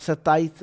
27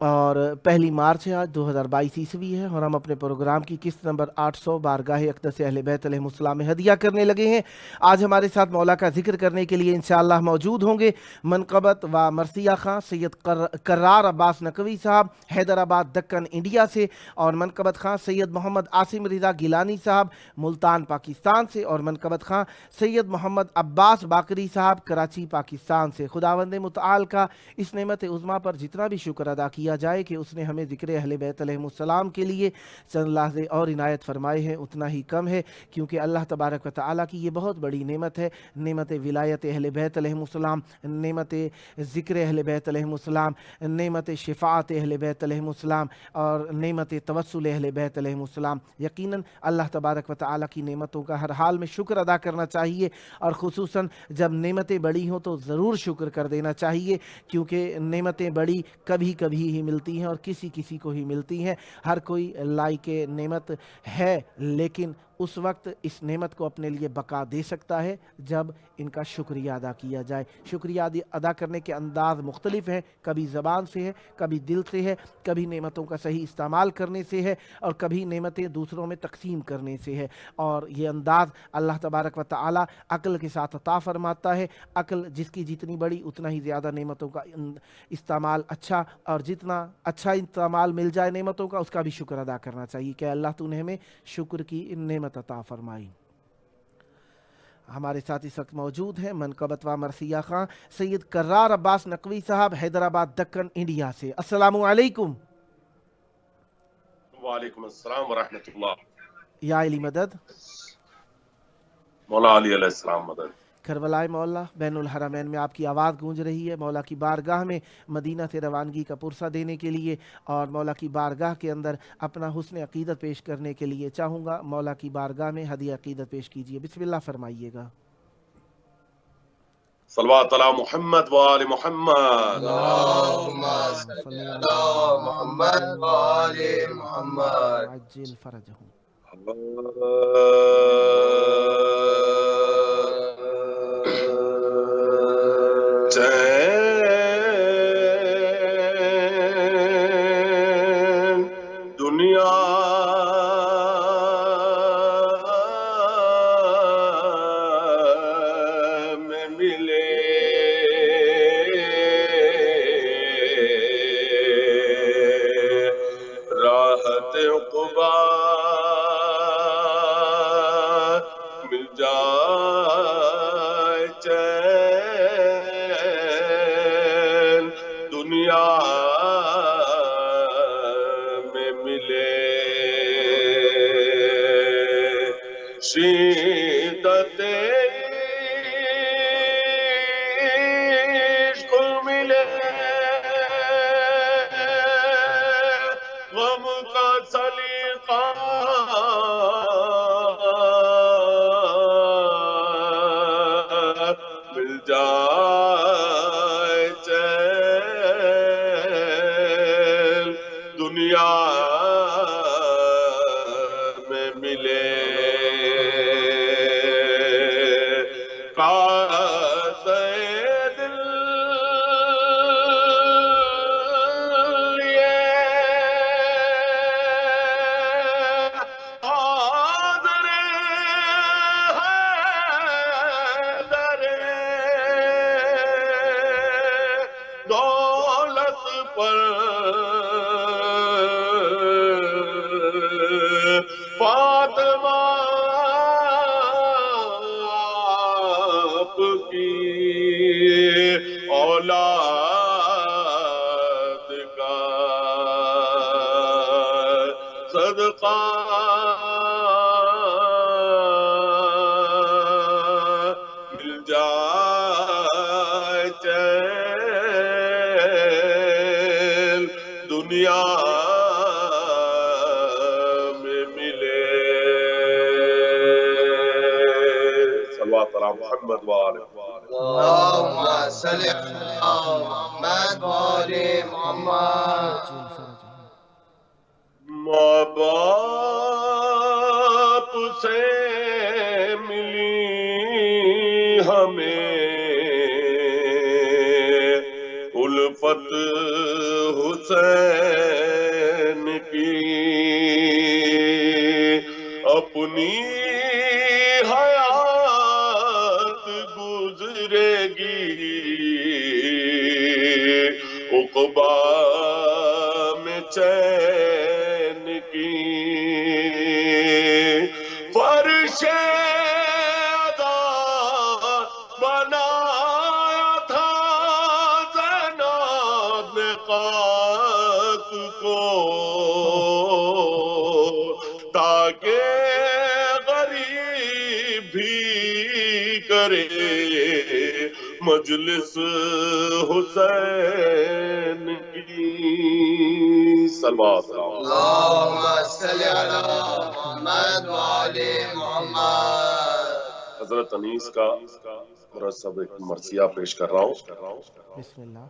اور 1 مارچ ہے، آج 2022 ہے، اور ہم اپنے پروگرام کی قسط نمبر 800 بارگاہ اقدس اہل بیت علیہ السلام میں ہدیہ کرنے لگے ہیں۔ آج ہمارے ساتھ مولا کا ذکر کرنے کے لیے انشاءاللہ موجود ہوں گے منقبت و مرثیہ خان سید کرار عباس نقوی صاحب حیدرآباد دکن انڈیا سے، اور منقبت خان سید محمد عاصم رضا گیلانی صاحب ملتان پاکستان سے، اور منقبت خان سید محمد عباس باقری صاحب کراچی پاکستان سے۔ خداوند متعال کا اس نعمت عظمیٰ پر جتنا بھی شکر ادا کیا جائے کہ اس نے ہمیں ذکر اہل بیت علیہ السلام کے لیے چند لحظے اور عنایت فرمائے ہیں، اتنا ہی کم ہے، کیونکہ اللہ تبارک و تعالیٰ کی یہ بہت بڑی نعمت ہے، نعمت ولایت اہل بیت علیہ السلام، نعمت ذکر اہل بیت علیہ السلام، نعمت شفاعت اہل بیت علیہ السلام، اور نعمت توسل اہل بیت علیہ السلام۔ یقیناً اللہ تبارک و تعالیٰ کی نعمتوں کا ہر حال میں شکر ادا کرنا چاہیے، اور خصوصاً جب نعمتیں بڑی ہوں تو ضرور شکر کر دینا چاہیے، کیونکہ نعمتیں بڑی کبھی کبھی ہی ملتی ہیں اور کسی کسی کو ہی ملتی ہیں۔ ہر کوئی لائق نعمت ہے، لیکن اس وقت اس نعمت کو اپنے لیے بقا دے سکتا ہے جب ان کا شکریہ ادا کیا جائے۔ شکریہ ادا کرنے کے انداز مختلف ہیں، کبھی زبان سے ہے، کبھی دل سے ہے، کبھی نعمتوں کا صحیح استعمال کرنے سے ہے، اور کبھی نعمتیں دوسروں میں تقسیم کرنے سے ہے، اور یہ انداز اللہ تبارک و تعالی عقل کے ساتھ عطا فرماتا ہے۔ عقل جس کی جتنی بڑی اتنا ہی زیادہ نعمتوں کا استعمال اچھا، اور جتنا اچھا استعمال مل جائے نعمتوں کا اس کا بھی شکر ادا کرنا چاہیے کہ اللہ تو نے ہمیں شکر کی نعمت عطا فرمائی۔ ہمارے ساتھ اس وقت موجود ہیں منقبت و مرثیہ خان سید کرار عباس نقوی صاحب حیدرآباد دکن انڈیا سے۔ السلام علیکم۔ وعلیکم السلام ورحمۃ اللہ۔ یا علی مدد، مولا علی علیہ السلام مدد۔ کربلائے مولا بین الحرمین میں آپ کی آواز گونج رہی ہے، مولا کی بارگاہ میں مدینہ سے روانگی کا پرسہ دینے کے لیے، اور مولا کی بارگاہ کے اندر اپنا حسن عقیدت پیش کرنے کے لیے چاہوں گا مولا کی بارگاہ میں ہدیہ عقیدت پیش کیجیے، بسم اللہ فرمائیے گا۔ صلوات علی محمد و آل محمد۔ اللہم صلی علی محمد و آل محمد عجل فرجہم۔ چین دنیا میں ملے، راحت عقبیٰ مل جائے، چین دنیا میں ملے، شدت عشق ملے، غم کا سلیقہ مل جائے، چین دنیا میں ملے، قاصِ دل یہ حاضر حیدر دولت پر فاطمہ آپ کی اولاد کا صدقہ مل جائے، چین دنیا میں ملے، صلوات علی محمد و آل محمد۔ اللہم صلی علی محمد و آل محمد۔ عجل فرجہم۔ ماں باپ سے ملی ہمیں الفت حسین کی اپنی حیات گزرے گی عقبا میں چین کی فرش عذاب بنایا تھا زینب نے قات کو تاکہ غریب بھی کرے مجلس حسین کی صلوات اللهم صل على محمد وآل محمد. حضرت انیس کا مرصب ایک مرثیہ پیش کر رہا ہوں. بسم اللہ.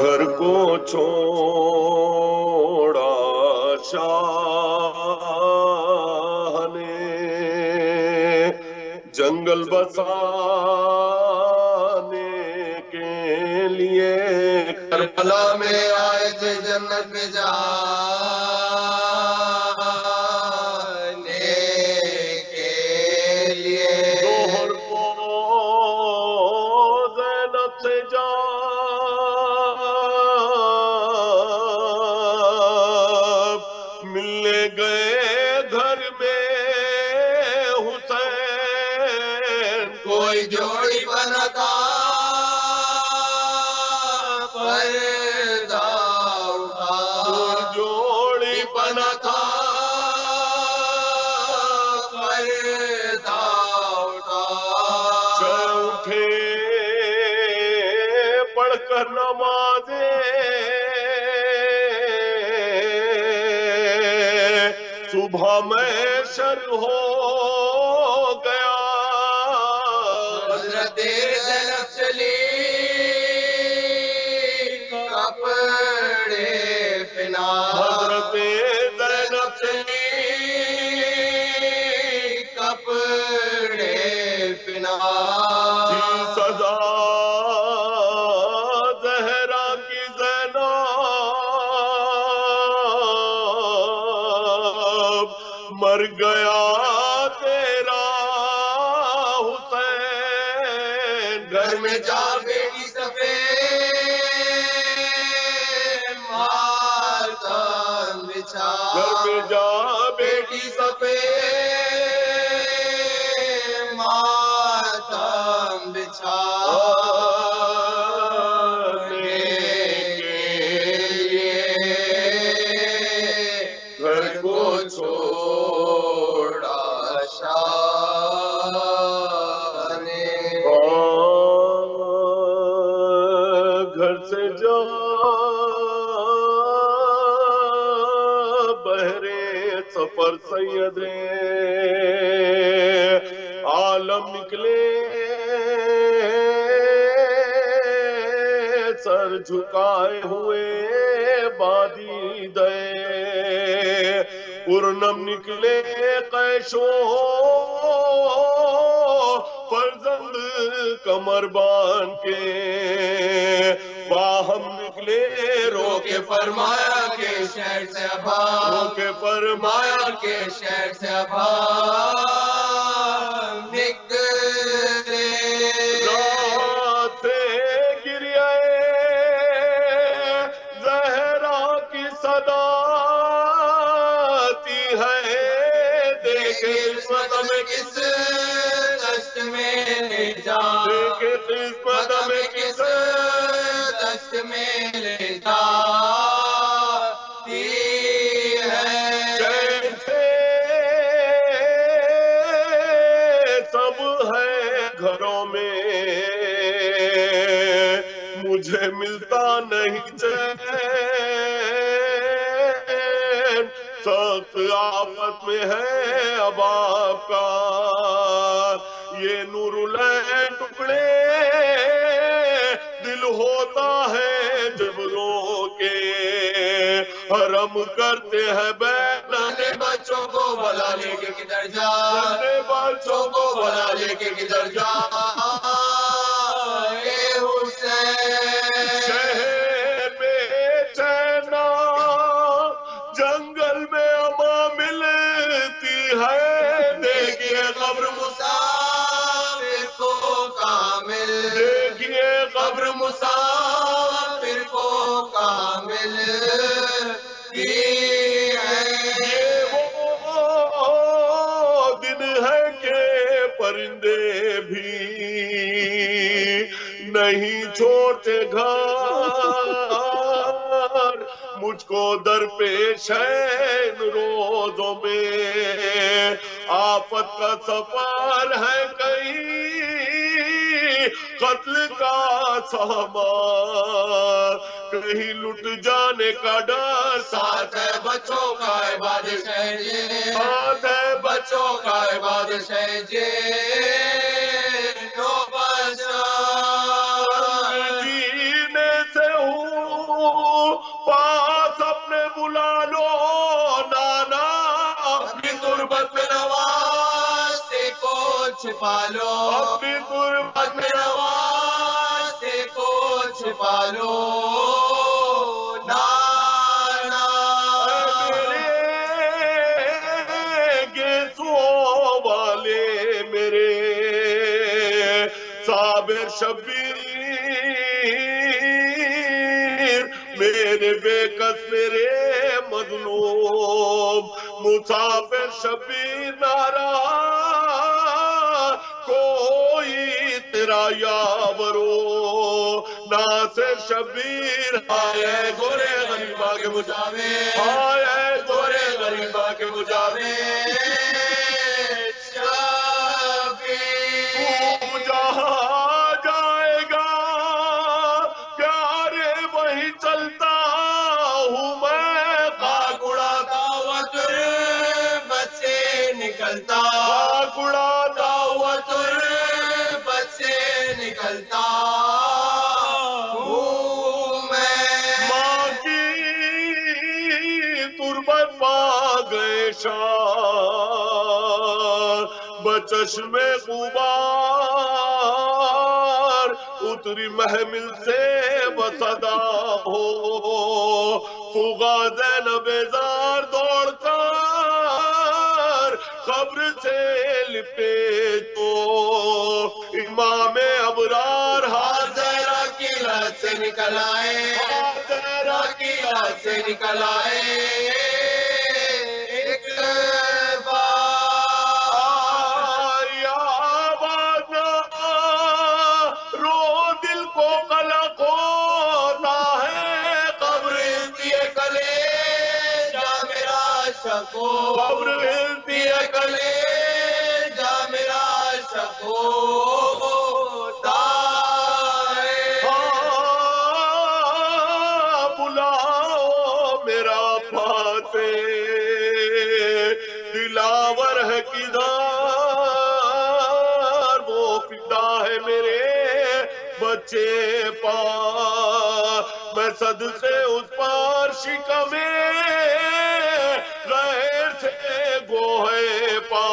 گھر کو چھوڑا شاہ نے جنگل بسانے کے لیے کربلا میں آئے تھے جنت میں جانے کے لیے. دوہر کو زینب سے جب ملنے گئے گھر میں حسین کوئی جوڑی بنا تھا پردہ اٹھا. کوئی جوڑی بنا تھا پردہ اٹھا. اٹھے پڑھ کر نمازیں صبح میں شر ہو گیا. حضرت زینب چلی کپڑے پہنا. حضرت زینب چلی کپڑے پہنا. تھی سزا زہرا کی زینب مر گیا تیرا حسین. گھر میں جا بیٹی سفید ماتم بچھا. گھر میں جا بیٹی سفید ماتم بچھانے کے لیے گھر کو چھوڑا شاہ نے. گھر سے جا بہرے سفر سید عالم نکلے سر جھکائے ہوئے بادی دے پورنم نکلے قیشو فرزند کمر بان کے باہم نکلے رو کے فرمایا کہ شہر سے ابا. رو کے فرمایا کے شہر سے ابا نکلے. رات گر آئے زہرا کی صدا آتی ہے دیکھے قسمت میں کس دشت میں لے جا. دیکھے قسمت میں کس دشت میں لے جا. کیسے سب ہے گھروں میں مجھے ملتا نہیں چین سخت آفت میں ہے اب آپ کا یہ نور العین ٹکڑے دل ہوتا ہے جب رو کے حرم کرتے ہیں بینا اپنے بچوں کو بلا لے کے کدھر جا اپنے بچوں کو بلا لے کے کدھر جا اے حسین شہر بے چینا جنگل میں اما ملتی ہے دیکھیے قبر مسافر کو کامل دیکھیے قبر مسافر کو کامل کی ہے یہ وہ دن ہے کہ پرندے بھی نہیں چھوڑتے گھر مجھ کو درپیش ہے ان روزوں میں آفت کا سفر ہے کہیں قتل کا سامان کہیں لٹ جانے کا ڈر ساتھ ہے بچوں کا عبادت ہے ساتھ ہے بچوں کا عبادت ہے نو جینے سے ہوں پاس اپنے بلا لو نانا اپنی غربت میں نواستے کو چھپا لو اپنی غربت میں نواستے کو چھپا لو نانا میرے گیسوں والے میرے صابر شبیر میرے بے کس میرے مظلوم مسافر شبیر نارا کوئی تیرا یاورو ناصر شبیر آئے گورے غریبا کے مجاوے آئے گورے غریبا کے مجاوے تو جہاں جائے گا پیارے وہی چلتا ہوں میں خاک اڑاتا ہوا تربت سے نکلتا خاک اڑاتا ہوا تربت سے نکلتا ہوں میں ماں کی تربت پا گئے شان بچشم غبار اتری محمل سے بصدا ہو فغا زینب زار دوڑ کر قبر سے لپٹے تو امام ابرار زہرا کی رات سے نکل آئے زہرا کی رات سے نکل آئے ایک رو دل کو قلق ہوتا ہے قبر دیے کلے جا میرا شکو قبر ہلتی دیے کلے جا میرا شکو بلاؤ میرا پاتے دلاور ہے کدھر وہ فدا ہے میرے بچے پا میں صدقے اس پر شکمے غیر سے گوہے پا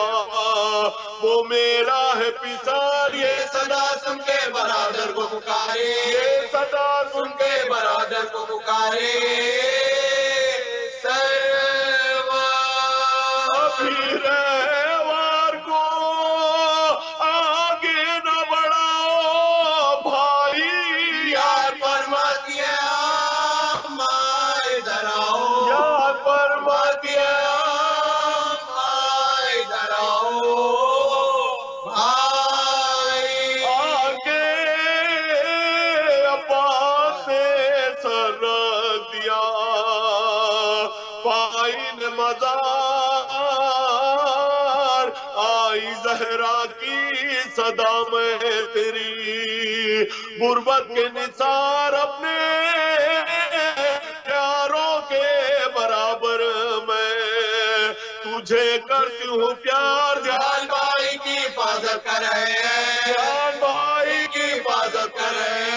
وہ میرا ہے پسار یہ صدا سن کے برادر کو پکارے یہ صدا سن کے برادر کو پکارے ابھی رہوار کو آگے نہ بڑھاؤ بھائی یار فرماتی ہے مائے دراؤ یار فرماتی ہے مائے دراؤ بھائی آگے عباس نے سر رکھ دیا پائی نے مزار آئی زہرا کی صدا میں تیری غربت کے نثار اپنے پیاروں کے برابر میں تجھے کرتی ہوں پیار جان بھائی کی حفاظت کر رہے ہیں جان بھائی کی حفاظت کر رہے ہیں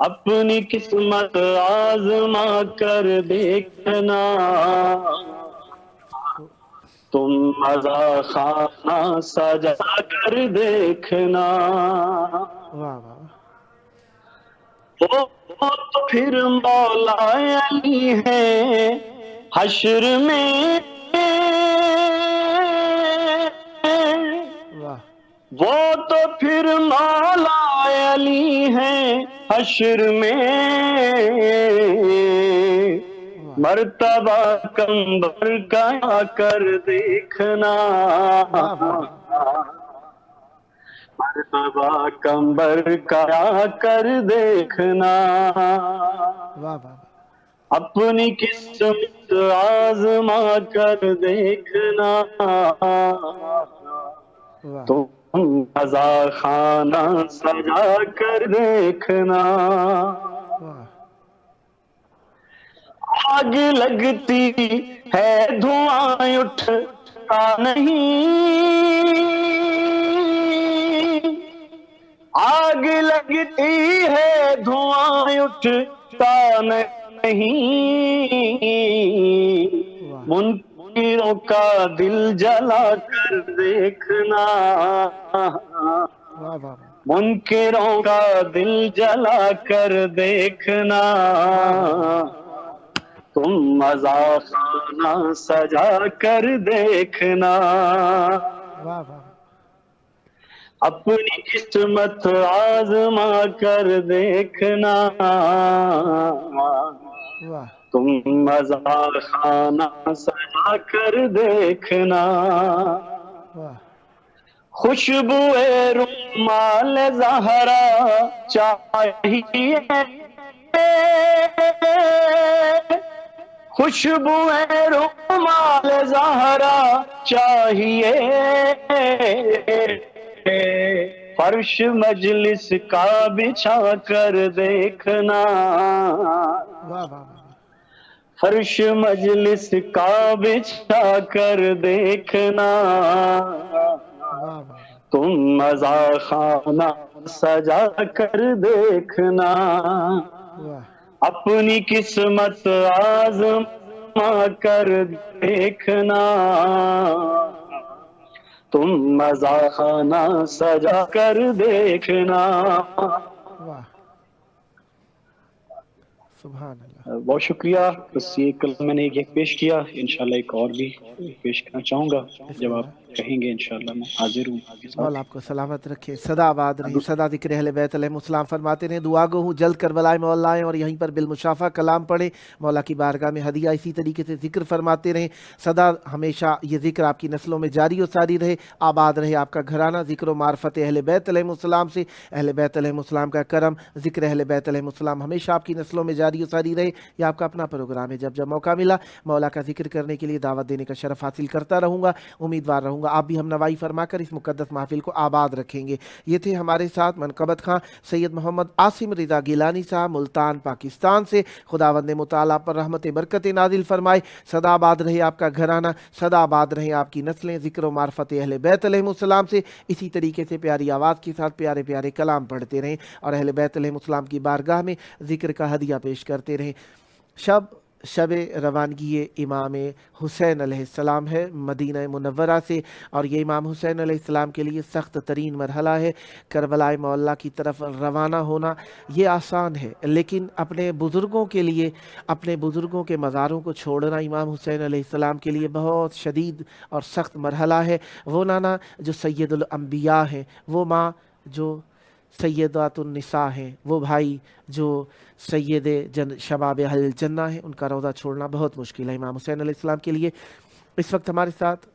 اپنی قسمت آزما کر دیکھنا، تم مزا خانہ سجا کر دیکھنا، واہ واہ وہ تو پھر مولا علی ہیں حشر میں، واہ وہ تو پھر مولا علی ہیں حشر میں، مرتبہ کمبر کا کر دیکھنا، واہ واہ مرتبہ کمبر کا کر دیکھنا، واہ واہ اپنی قسمت آزما کر دیکھنا، واہ تم مزا خانہ سجا کر دیکھنا، واہ آگ لگتی ہے دھواں اٹھتا نہیں، آگ لگتی ہے دھواں اٹھتا نہیں، واہ منکروں کا دل جلا کر دیکھنا، واہ واہ منکروں کا دل جلا کر دیکھنا، تم مزا خانہ سجا کر دیکھنا، واہ واہ اپنی قسمت آزما کر دیکھنا، واہ تم مزا خانہ سجا کر دیکھنا، واہ خوشبو رومال زہرا چاہیے، خوشبو رومال زہرا چاہیے، فرش مجلس کا بچھا کر دیکھنا، واہ واہ فرش مجلس کا بچھا کر دیکھنا، واہ واہ تم مزا خانہ سجا کر دیکھنا، واہ اپنی قسمت آزما کر دیکھنا، تم مزا خانہ سجا کر دیکھنا، واہ سبحان اللہ بہت شکریہ. بس یہ کل میں نے ایک پیش کیا، انشاءاللہ ایک اور بھی پیش کرنا چاہوں گا، بسم جب آپ اللہ کہیں گے انشاءاللہ میں حاضر ہوں آپ کے ساتھ. مولا آپ کو سلامت رکھے، سدا آباد رہی، سدا ذکر اہل بیت علیہ السلام فرماتے رہیں دعا گو ہوں جلد کربلائے مولا آئیں اور یہیں پر بالمشافہ کلام پڑھیں، مولا کی بارگاہ میں ہدیہ اسی طریقے سے ذکر فرماتے رہیں، سدا ہمیشہ یہ ذکر آپ کی نسلوں میں جاری و ساری رہے، آباد رہے آپ کا گھرانہ ذکر و معرفت اہل بیت علیہ السلام سے، اہل بیت علیہ السلام کا کرم، ذکر اہل بیت علیہ السلام ہمیشہ آپ کی نسلوں میں جاری و ساری رہے. یہ آپ کا اپنا پروگرام ہے، جب جب موقع ملا مولا کا ذکر کرنے کے لیے دعوت دینے کا شرف حاصل کرتا رہوں گا، امیدوار رہوں گا آپ بھی ہم نوائی فرما کر اس مقدس محفل کو آباد رکھیں گے. یہ تھے ہمارے ساتھ منقبت خاں سید محمد عاصم رضا گیلانی صاحب ملتان پاکستان سے. خداوند مطالعہ پر رحمت برکت نازل فرمائے، سدا آباد رہے آپ کا گھرانہ، سدا آباد رہے آپ کی نسلیں، ذکر و معرفت اہل بیت علیہ السلام سے اسی طریقے سے پیاری آواز کے ساتھ پیارے پیارے کلام پڑھتے رہیں اور اہل بیت علیہ السلام کی بارگاہ میں ذکر کا ہدیہ پیش کرتے رہیں. شب روانگی امام حسین علیہ السلام ہے مدینہ منورہ سے، اور یہ امام حسین علیہ السلام کے لیے سخت ترین مرحلہ ہے. کربلا معلیٰ کی طرف روانہ ہونا یہ آسان ہے، لیکن اپنے بزرگوں کے لیے، اپنے بزرگوں کے مزاروں کو چھوڑنا امام حسین علیہ السلام کے لیے بہت شدید اور سخت مرحلہ ہے. وہ نانا جو سید الانبیاء ہیں، وہ ماں جو سیدات النساء ہیں، وہ بھائی جو سید شباب اہل الجنہ ہیں، ان کا روضہ چھوڑنا بہت مشکل ہے امام حسین علیہ السلام کے لیے. اس وقت ہمارے ساتھ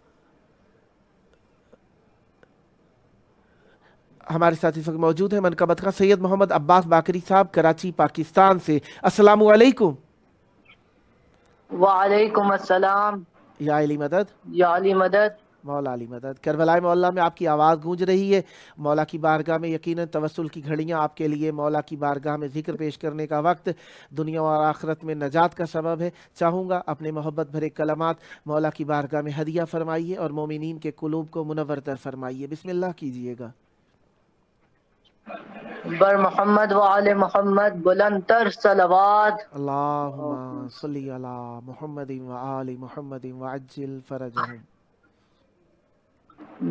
اس وقت موجود ہیں منقبت خاں سید محمد عباس باقری صاحب کراچی پاکستان سے. السلام علیکم. وعلیکم السلام. یا علی مدد، یا علی مدد. مولا علی مدد. کربلا معلیٰ میں آپ کی آواز گونج رہی ہے، مولا کی بارگاہ میں یقیناً توسل کی گھڑیاں آپ کے لیے مولا کی بارگاہ میں ذکر پیش کرنے کا وقت دنیا اور آخرت میں نجات کا سبب ہے. چاہوں گا اپنے محبت بھرے کلمات مولا کی بارگاہ میں ہدیہ فرمائیے اور مومنین کے قلوب کو منور تر فرمائیے. بسم اللہ کیجئے گا. بر محمد و آل محمد بلند تر صلوات. اللہم صلی علی محمد و آل محمد وعجل فرجہم.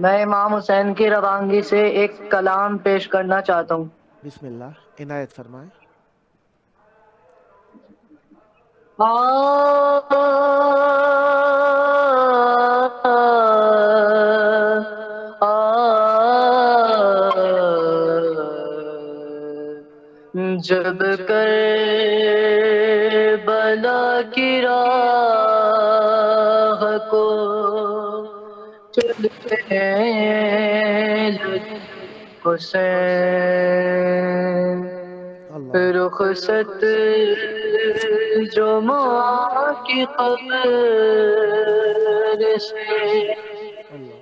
میں امام حسین کی روانگی سے ایک کلام پیش کرنا چاہتا ہوں. بسم اللہ، عنایت فرمائیں. جب کربلا کی راہ کو چلتے ہیں حسین، اللہ رخصت جو ماں کی قبر سے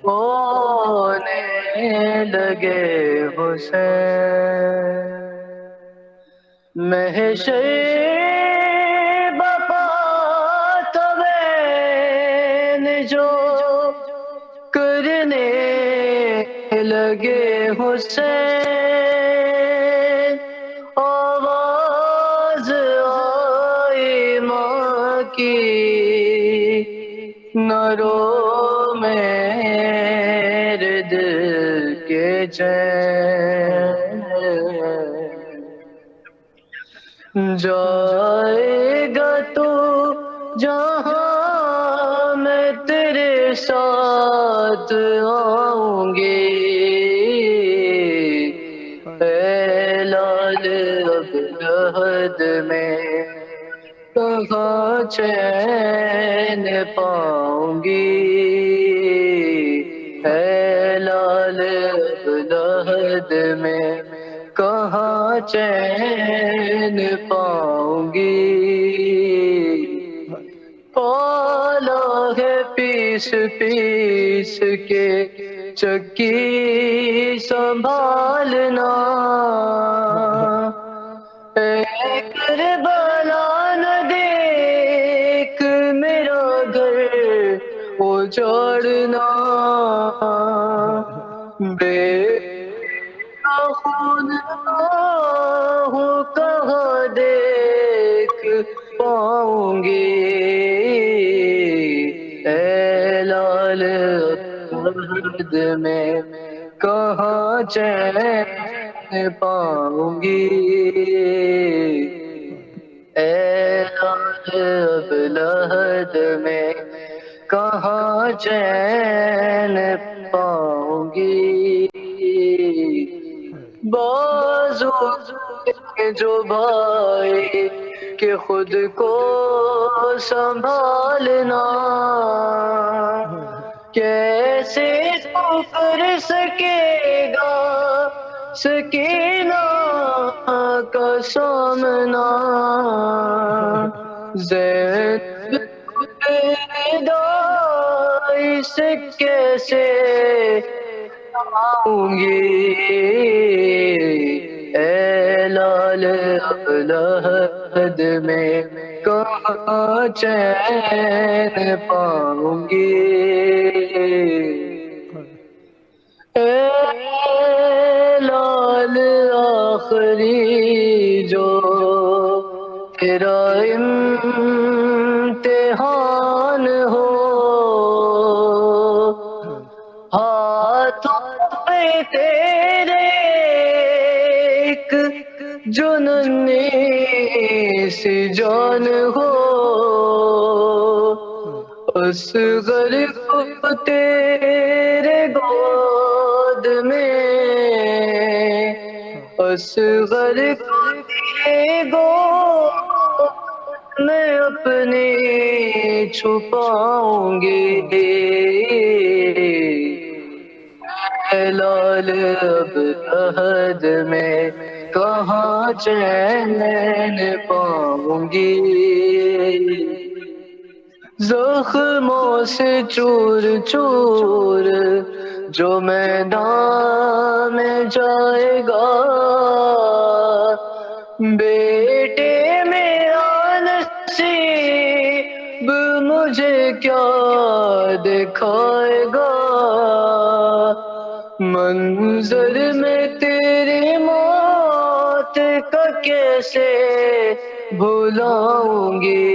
ہونے لگے حسین، محشر بپا توین جو کرنے لگے حسین، آواز آئی ماں کی نہ رو میرے دل کے چین، جائے گا تو جہاں میں تیرے ساتھ آؤں گی، اے لال اب لحد میں کہاں چین پاؤں گی، اے لال اب لحد میں کہاں چین پاؤں گی، پالا ہے پیس پیس کے چکی سنبھالنا، اے کربلا نہ دیکھ میرا گھر اجاڑنا، بے خون ہوں کہاں دیکھ پاؤں گی، اے لال عہد میں کہاں چین پاؤں گی، اے لال عہد میں کہاں چین پاؤں گی، بازو جو بھائی کہ خود کو سنبھالنا، کیسے تو کر سکے گا سکینہ کا سامنا، زینب دائی سے کیسے آؤں گی، اے لال عہد میں کہاں چین پاؤں گی، اے لال آخری جو تیرا امتحان ہو، ہاتھوں پہ تیرے ایک جو ننھی سی جان ہو، اصغر کو تیرے گود میں، اصغر کو تیرے گود میں اپنی چھپاؤں گی، اے لال اب عہد میں کہاں چین پاؤں گی، زخموں سے چور چور جو میدان میں جائے گا، بیٹے میرا نصیب مجھے کیا دکھائے گا، منظر میں تیری ماں کا کیسے بھلاؤں گی،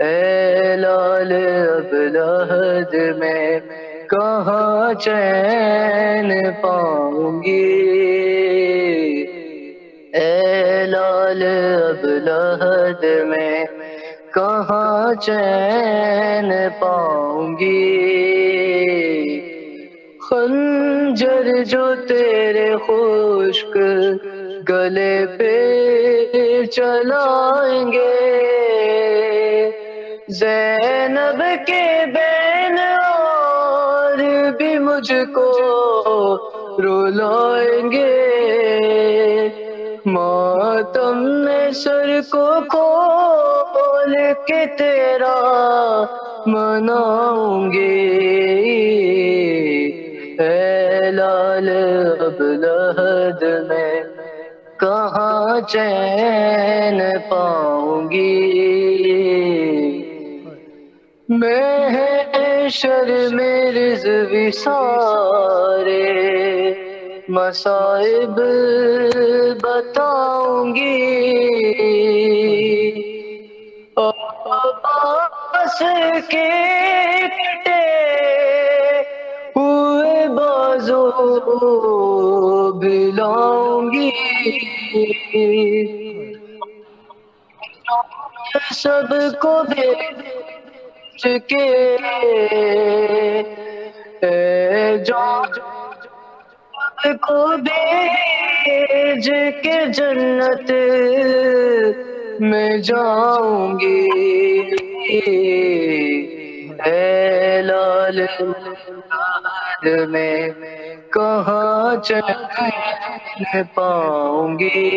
اے لال ابلہد میں کہاں چین پاؤں گی، اے لال ابلہد میں کہاں چین پاؤں گی، خنجر جو تیرے خشک گلے پہ چلائیں گے، زینب کے بین اور بھی مجھ کو رلائیں گے، ماتم میں سر کو کھول کے تیرا مناؤں گی، اے لال ابلہد میں کہاں چین پاؤں گی، محشر میں رضوی سارے مصائب بتاؤں گی، عباس کے کٹے ہوئے بازو بلاؤں گی، سب کو بیچ کے اے جان کو بھیج کے جنت میں جاؤں گی، اے لال ابلہد میں کہاں چین پاؤں گی،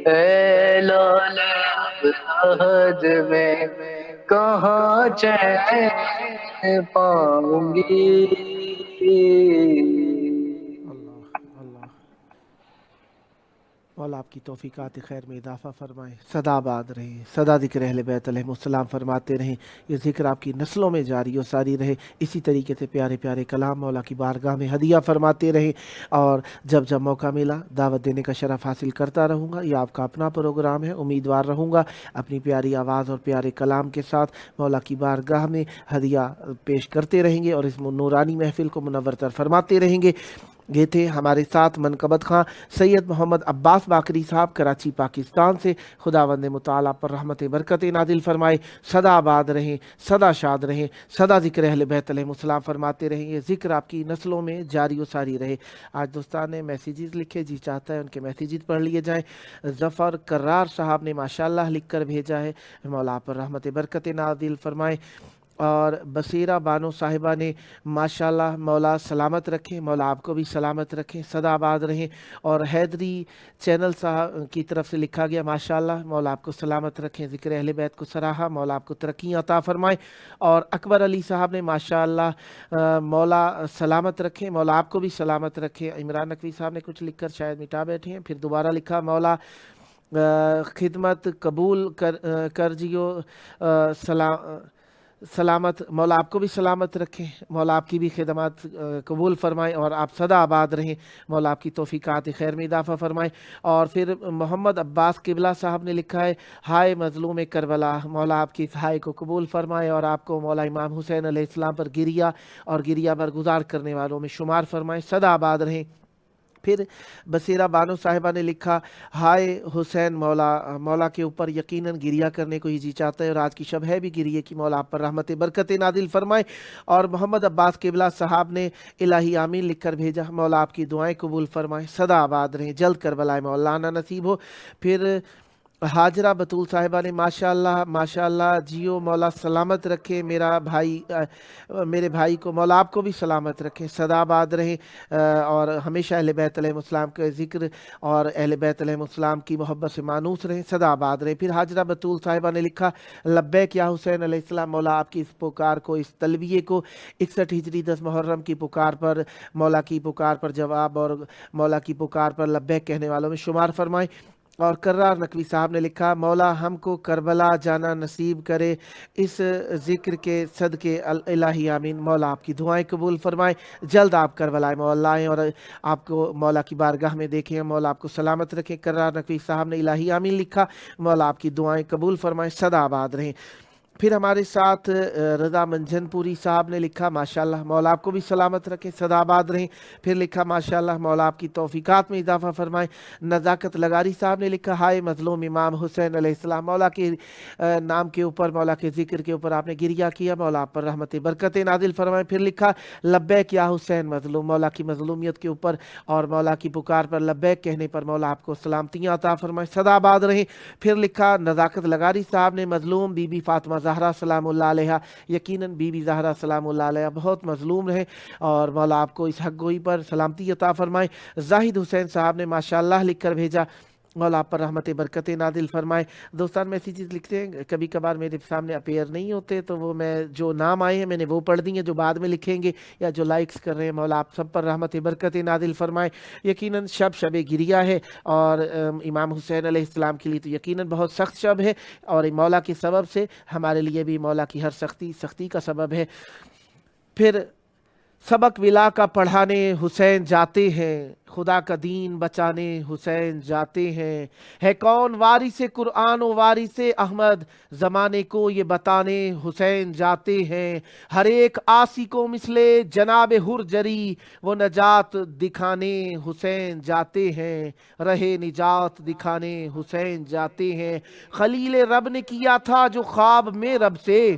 اے لال ابلہد میں کہاں چین پاؤں گی۔ اللہ اللہ، مولا آپ کی توفیقات خیر میں اضافہ فرمائے، سدا آباد رہے، سدا ذکر اہل بیت علیہ السلام فرماتے رہیں، یہ ذکر آپ کی نسلوں میں جاری و ساری رہے، اسی طریقے سے پیارے پیارے کلام مولا کی بارگاہ میں ہدیہ فرماتے رہیں، اور جب جب موقع ملا دعوت دینے کا شرف حاصل کرتا رہوں گا۔ یہ آپ کا اپنا پروگرام ہے، امیدوار رہوں گا اپنی پیاری آواز اور پیارے کلام کے ساتھ مولا کی بارگاہ میں ہدیہ پیش کرتے رہیں گے اور اس نورانی محفل کو منور تر فرماتے رہیں گے۔ یہ تھے ہمارے ساتھ منقبت خاں سید محمد عباس باقری صاحب کراچی پاکستان سے، خداوند متعالی پر رحمت برکت نازل فرمائے، سدا آباد رہیں، سدا شاد رہیں، سدا ذکر اہل بیت علیہ السلام فرماتے رہیں، یہ ذکر آپ کی نسلوں میں جاری و ساری رہے۔ آج دوستان نے میسیجز لکھے، جی چاہتا ہے ان کے میسیجز پڑھ لیے جائیں۔ ظفر کرار صاحب نے ماشاءاللہ لکھ کر بھیجا ہے، مولا پر رحمت برکت نازل فرمائے، اور بصیرہ بانو صاحبہ نے ماشاءاللہ مولا سلامت رکھیں، مولا آپ کو بھی سلامت رکھیں، سدا آباد رہیں، اور حیدری چینل صاحب کی طرف سے لکھا گیا ماشاءاللہ مولا آپ کو سلامت رکھیں، ذکر اہل بیت کو سراہا، مولا آپ کو ترقیاں عطا فرمائے، اور اکبر علی صاحب نے ماشاءاللہ مولا سلامت رکھیں، مولا آپ کو بھی سلامت رکھیں۔ عمران نقوی صاحب نے کچھ لکھ کر شاید مٹا بیٹھے ہیں، پھر دوبارہ لکھا مولا خدمت قبول کر جیو، سلامت، مولا آپ کو بھی سلامت رکھیں، مولا آپ کی بھی خدمات قبول فرمائیں، اور آپ سدا آباد رہیں، مولا آپ کی توفیقات خیر میں اضافہ فرمائیں۔ اور پھر محمد عباس قبلہ صاحب نے لکھا ہے، ہائے مظلوم کربلا، مولا آپ کی اس ہائے کو قبول فرمائے، اور آپ کو مولا امام حسین علیہ السلام پر گریہ اور گریہ برگزار کرنے والوں میں شمار فرمائے، سدا آباد رہیں۔ پھر بصیرہ بانو صاحبہ نے لکھا، ہائے حسین، مولا کے اوپر یقیناً گریہ کرنے کو ہی جی چاہتا ہے، اور آج کی شب ہے بھی گریہ کی، مولا آپ پر رحمت برکت نازل فرمائے۔ اور محمد عباس قبلہ صاحب نے الہی آمین لکھ کر بھیجا، مولا آپ کی دعائیں قبول فرمائے، سدا آباد رہیں، جلد کربلا مولانا نصیب ہو۔ پھر حاجرہ بطول صاحبہ نے ماشاءاللہ جیو، مولا سلامت رکھے میرے بھائی کو، مولا آپ کو بھی سلامت رکھیں، سدا آباد رہیں، اور ہمیشہ اہل بیت علیہ السلام کے ذکر اور اہل بیت علیہ السلام کی محبت سے مانوس رہیں، سدا آباد رہیں۔ پھر حاجرہ بطول صاحبہ نے لکھا، لبیک یا حسین علیہ السلام، مولا آپ کی اس پکار کو، اس تلبیے کو 61 ہجری 10 محرم کی پکار پر، مولا کی پکار پر جواب اور مولا کی پکار پر لبیک کہنے والوں میں شمار فرمائیں۔ اور کرار نقوی صاحب نے لکھا مولا ہم کو کربلا جانا نصیب کرے اس ذکر کے صدقے الہی آمین۔ مولا آپ کی دعائیں قبول فرمائیں، جلد آپ کربلا مولا آئیں اور آپ کو مولا کی بارگاہ میں دیکھیں، مولا آپ کو سلامت رکھیں۔ کرار نقوی صاحب نے الہی آمین لکھا، مولا آپ کی دعائیں قبول فرمائیں، سدا آباد رہیں۔ پھر ہمارے ساتھ رضا منجن پوری صاحب نے لکھا ماشاءاللہ مولا آپ کو بھی سلامت رکھیں، سدا آباد رہیں۔ پھر لکھا ماشاءاللہ مولا آپ کی توفیقات میں اضافہ فرمائیں۔ نزاکت لغاری صاحب نے لکھا ہائے مظلوم امام حسین علیہ السلام، مولا کے نام کے اوپر، مولا کے ذکر کے اوپر آپ نے گریہ کیا، مولا آپ پر رحمت برکت نازل فرمائیں۔ پھر لکھا لبیک یا حسین مظلوم، مولا کی مظلومیت کے اوپر اور مولا کی پکار پر لبیک کہنے پر مولا آپ کو سلامتیاں عطا فرمائیں، سدا آباد رہیں۔ پھر لکھا نزاکت لغاری صاحب نے مظلوم بی بی فاطمہ زہرا سلام اللہ علیہ، یقیناً بی بی زہرا سلام اللہ علیہ بہت مظلوم رہے اور مولا آپ کو اس حق گوئی پر سلامتی عطا فرمائے۔ زاہد حسین صاحب نے ماشاءاللہ لکھ کر بھیجا، مولا آپ پر رحمت برکت نازل فرمائے۔ دوستان میں ایسی چیز لکھتے ہیں کبھی کبھار میرے سامنے اپیئر نہیں ہوتے تو وہ میں جو نام آئے ہیں میں نے وہ پڑھ دی ہیں، جو بعد میں لکھیں گے یا جو لائکس کر رہے ہیں مولا آپ سب پر رحمت برکت نازل فرمائے۔ یقیناً شب گریہ ہے اور امام حسین علیہ السلام کے لیے تو یقیناً بہت سخت شب ہے اور مولا کے سبب سے ہمارے لیے بھی مولا کی ہر سختی کا سبب ہے۔ پھر سبق ولا کا پڑھانے حسین جاتے ہیں، خدا کا دین بچانے حسین جاتے ہیں، ہے کون وارث قرآن و وارث احمد، زمانے کو یہ بتانے حسین جاتے ہیں، ہر ایک آسی کو مثل جناب حر جری، وہ نجات دکھانے حسین جاتے ہیں، رہے نجات دکھانے حسین جاتے ہیں، خلیل رب نے کیا تھا جو خواب میں رب سے،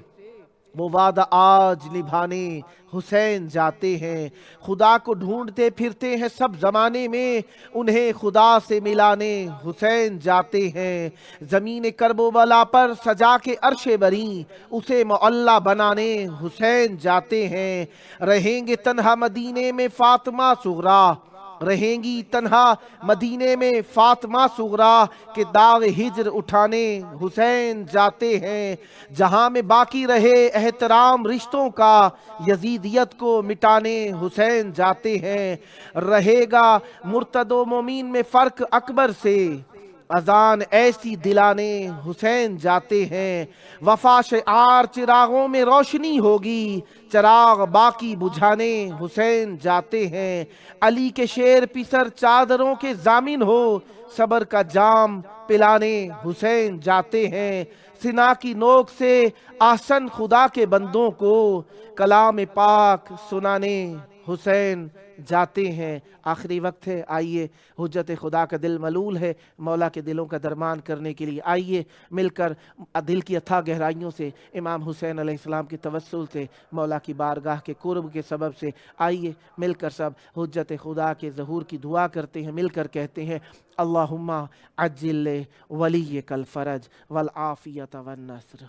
وہ وعدہ آج نبھانے حسین جاتے ہیں، خدا کو ڈھونڈتے پھرتے ہیں سب زمانے میں، انہیں خدا سے ملانے حسین جاتے ہیں، زمین کرب و بلا پر سجا کے عرش بری، اسے معلیٰ بنانے حسین جاتے ہیں، رہیں گے تنہا مدینے میں فاطمہ صغریٰ، رہیں گی تنہا مدینے میں فاطمہ صغریٰ، کہ داغ ہجر اٹھانے حسین جاتے ہیں، جہاں میں باقی رہے احترام رشتوں کا، یزیدیت کو مٹانے حسین جاتے ہیں، رہے گا مرتد و مومن میں فرق اکبر سے، اذان ایسی دلانے حسین جاتے ہیں، وفا شعار چراغوں میں روشنی ہوگی، چراغ باقی بجھانے حسین جاتے ہیں، علی کے شیر پسر چادروں کے ضامن ہو، صبر کا جام پلانے حسین جاتے ہیں، سنا کی نوک سے احسن خدا کے بندوں کو، کلام پاک سنانے حسین جاتے ہیں۔ آخری وقت ہے، آئیے حجت خدا کا دل ملول ہے مولا کے دلوں کا درمان کرنے کے لیے، آئیے مل کر دل کی اتھاہ گہرائیوں سے امام حسین علیہ السلام کی توسل سے مولا کی بارگاہ کے قرب کے سبب سے آئیے مل کر سب حجت خدا کے ظہور کی دعا کرتے ہیں، مل کر کہتے ہیں اللہم عجل ولیک الفرج والعافیت والنصر۔